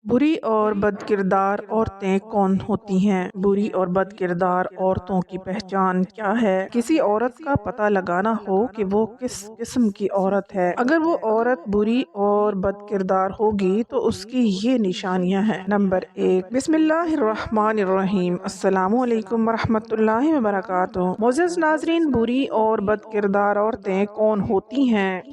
बुरी और बद किरदार औरतें कौन होती हैं? बुरी और बद किरदार औरतों की पहचान क्या है? किसी औरत का पता लगाना हो कि वो किस किस्म की औरत है। अगर वो औरत बुरी और बद किरदार होगी तो उसकी ये निशानियां हैं। नंबर 1, बिस्मिल्लाहिर्रहमानिर्रहीम, अस्सलामु अलैकुम वरहमतुल्लाहि वबरकातुहू। मोअज़्ज़ज़ नाज़रीन, बुरी और बद किरदार औरतें कौन होती हैं?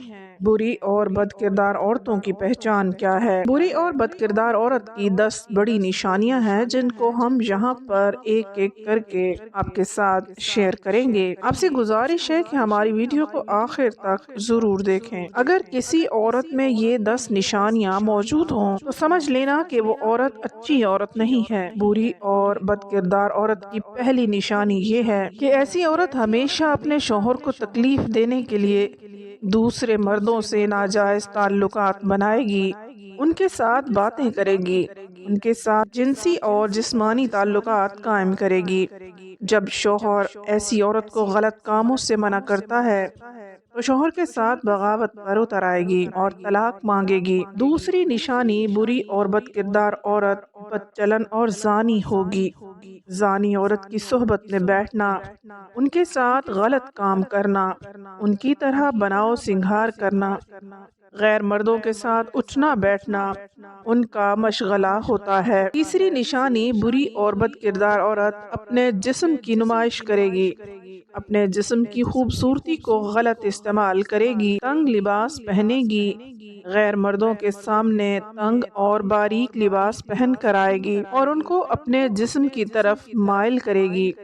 बुरी और बद किरदार औरतों की पहचान क्या है? बुरी और बद किरदार औरत की 10 बड़ी निशानियां हैं जिनको हम यहाँ पर एक एक करके आपके साथ शेयर करेंगे। आपसे गुजारिश है कि हमारी वीडियो को आखिर तक जरूर देखें। अगर किसी औरत में ये 10 निशानियां मौजूद हों तो समझ लेना कि वो औरत अच्छी औरत नहीं है। बुरी और बद किरदार औरत की पहली निशानी ये है कि ऐसी औरत हमेशा अपने शौहर को तकलीफ देने के लिए दूसरे मर्दों से नाजायज ताल्लुकात बनाएगी, उनके साथ बातें करेगी, उनके साथ जिनसी और जिस्मानी ताल्लुकात कायम करेगी। जब शौहर ऐसी औरत को गलत कामों से मना करता है तो शौहर के साथ बगावत पर उतर आएगी और तलाक मांगेगी। दूसरी निशानी, बुरी और बद किरदार औरत बदचलन और जानी होगी। जानी औरत की सोहबत में बैठना, उनके साथ गलत काम करना, उनकी तरह बनाव सिंगार करना, गैर मर्दों के साथ उठना बैठना उनका मशगला होता है। तीसरी निशानी, बुरी और बद किरदार औरत अपने जिस्म की नुमाइश करेगी, अपने जिस्म की खूबसूरती को गलत इस्तेमाल करेगी, तंग लिबास पहनेगी, गैर मर्दों के सामने तंग और बारीक लिबास पहन कर आएगी और उनको अपने जिस्म की तरफ माइल करेगी।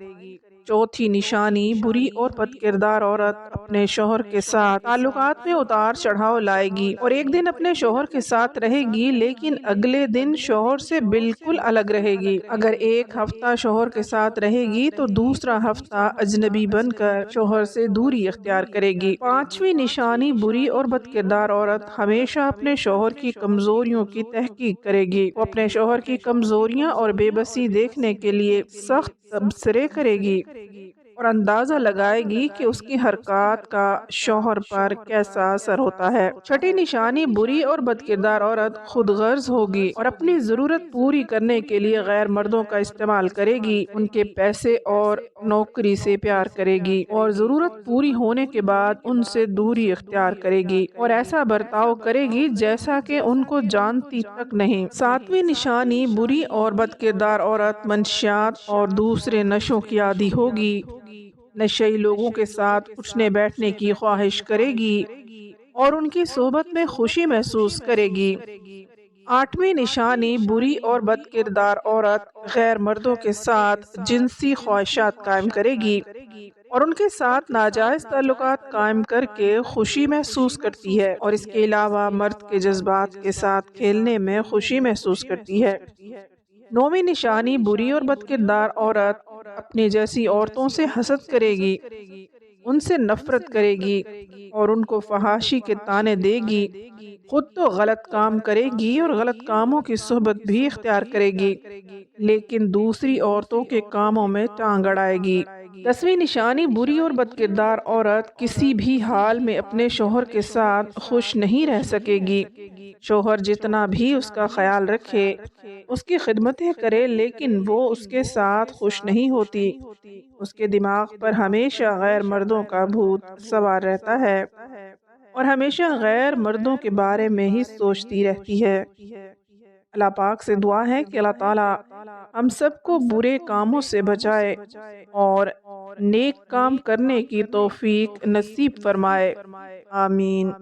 चौथी निशानी, बुरी और बद किरदार औरत अपने शौहर के साथ ताल्लुकात में उतार चढ़ाव लाएगी और एक दिन अपने शौहर के साथ रहेगी लेकिन अगले दिन शौहर से बिल्कुल अलग रहेगी। अगर एक हफ्ता शौहर के साथ रहेगी तो दूसरा हफ्ता अजनबी बनकर शौहर से दूरी इख्तियार करेगी। पांचवी निशानी, बुरी और बद किरदार औरत हमेशा अपने शौहर की कमजोरियों की तहकीक करेगी। वो अपने शौहर की कमजोरियां और बेबसी देखने के लिए सख्त तबसरे करेगी और अंदाजा लगाएगी कि उसकी हरकत का शौहर पर कैसा असर होता है। छठी निशानी, बुरी और बद किरदार औरत खुदगर्ज होगी और अपनी जरूरत पूरी करने के लिए गैर मर्दों का इस्तेमाल करेगी, उनके पैसे और नौकरी से प्यार करेगी और जरूरत पूरी होने के बाद उनसे दूरी इख्तियार करेगी और ऐसा बर्ताव करेगी जैसा कि उनको जानती तक नहीं। सातवीं निशानी, बुरी और बद किरदार औरत मंशियात और दूसरे नशों की आदी होगी, नशेई लोगों के साथ उठने बैठने की ख्वाहिश करेगी और उनकी सोहबत में खुशी महसूस करेगी। आठवीं निशानी, बुरी और बद किरदार औरत गैर मर्दों के साथ जिनसी ख्वाहिशात कायम करेगी और उनके साथ नाजायज ताल्लुकात कायम करके खुशी महसूस करती है और इसके अलावा मर्द के जज्बात के साथ खेलने में खुशी महसूस करती है। नौवीं निशानी, बुरी और बद किरदार औरत अपनी जैसी औरतों से हसद करेगी, उनसे नफरत करेगी और उनको फहाशी के ताने देगी। खुद तो गलत काम करेगी और गलत कामों की सोहबत भी इख्तियार करेगी लेकिन दूसरी औरतों के कामों में टांग अड़ाएगी। 10वीं निशानी, बुरी और बद किरदार औरत किसी भी हाल में अपने शौहर के साथ खुश नहीं रह सकेगी। शौहर जितना भी उसका ख्याल रखे, उसकी खिदमतें करे, लेकिन वो उसके साथ खुश नहीं होती। उसके दिमाग पर हमेशा गैर मर्दों का भूत सवार रहता है और हमेशा गैर मर्दों के बारे में ही सोचती रहती है। अल्लाह पाक से दुआ है कि अल्लाह ताला हम सबको बुरे कामों से बचाए और नेक काम करने की तौफीक नसीब फरमाए। आमीन।